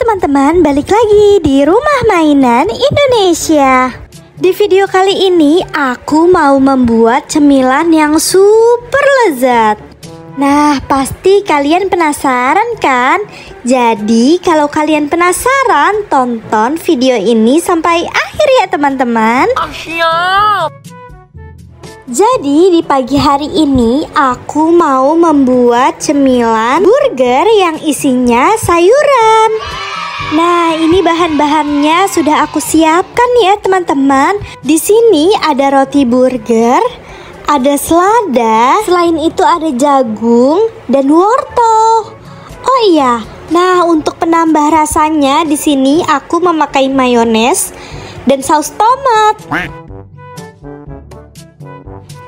teman-teman, balik lagi di Rumah Mainan Indonesia. Di video kali ini aku mau membuat cemilan yang super lezat. Nah, pasti kalian penasaran kan? Jadi kalau kalian penasaran, tonton video ini sampai akhir ya teman-teman. Siap. Jadi di pagi hari ini aku mau membuat cemilan burger yang isinya sayuran. Nah, ini bahan-bahannya sudah aku siapkan ya teman-teman. Di sini ada roti burger, ada selada, selain itu ada jagung dan wortel. Oh iya, nah untuk penambah rasanya di sini aku memakai mayones dan saus tomat.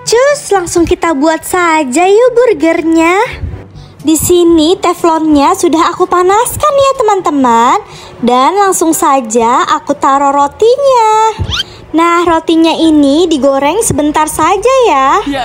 Cus, langsung kita buat saja yuk burgernya. Di sini teflonnya sudah aku panaskan ya teman-teman. Dan langsung saja aku taruh rotinya. Nah, rotinya ini digoreng sebentar saja ya. Ya.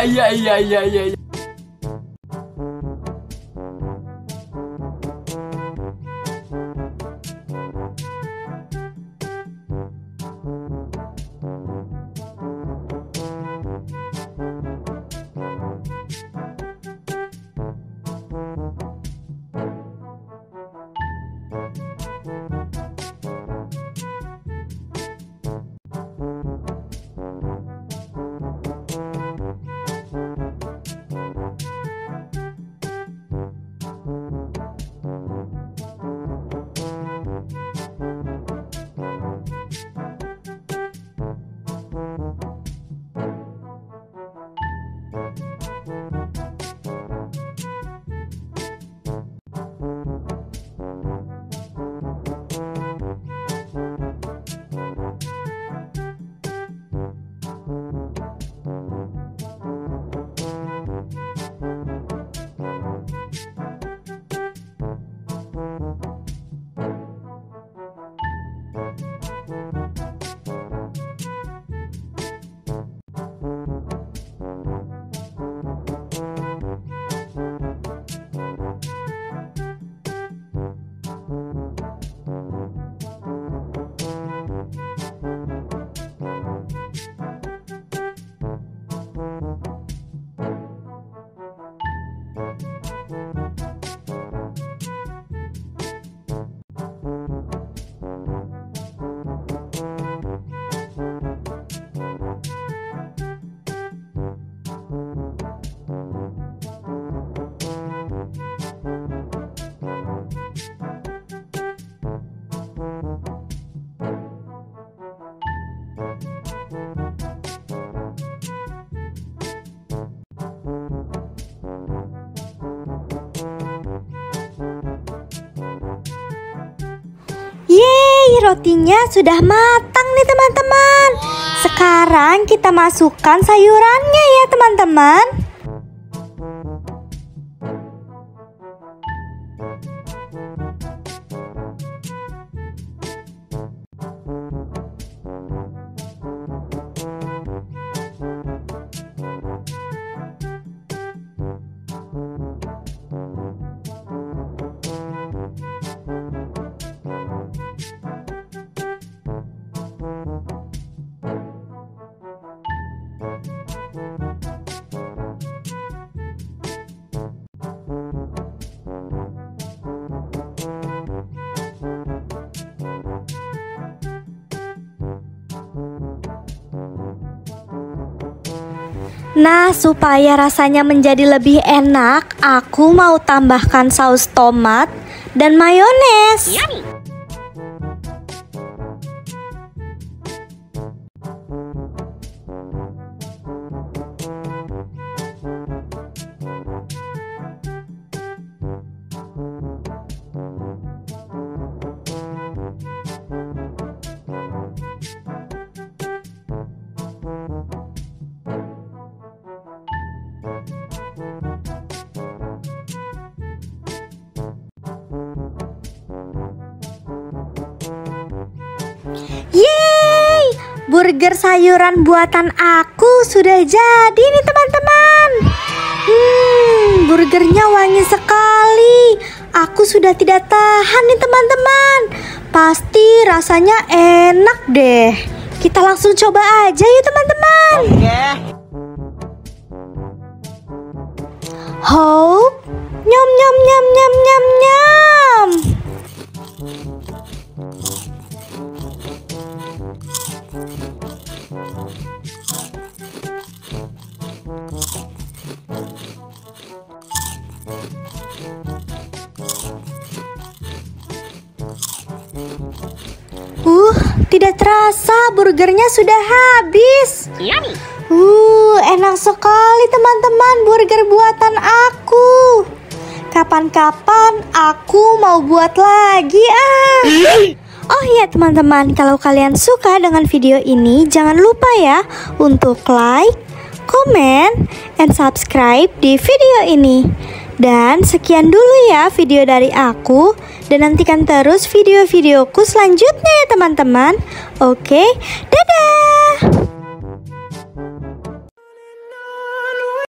Yeay, rotinya sudah matang nih teman-teman. Sekarang kita masukkan sayurannya ya teman-teman. Nah, supaya rasanya menjadi lebih enak, aku mau tambahkan saus tomat dan mayones. Yeay, burger sayuran buatan aku sudah jadi nih teman-teman. Burgernya wangi sekali. Aku sudah tidak tahan nih teman-teman. Pasti rasanya enak deh. Kita langsung coba aja yuk teman-teman. Oke. Hop, nyam nyam nyam nyam nyam nyam. Tidak terasa burgernya sudah habis. Yummy. Enak sekali teman-teman burger buatan aku. Kapan-kapan aku mau buat lagi Oh ya teman-teman, kalau kalian suka dengan video ini, jangan lupa ya untuk like, comment, and subscribe di video ini. Dan sekian dulu ya video dari aku. Dan nantikan terus video-videoku selanjutnya ya teman-teman. Oke, dadah.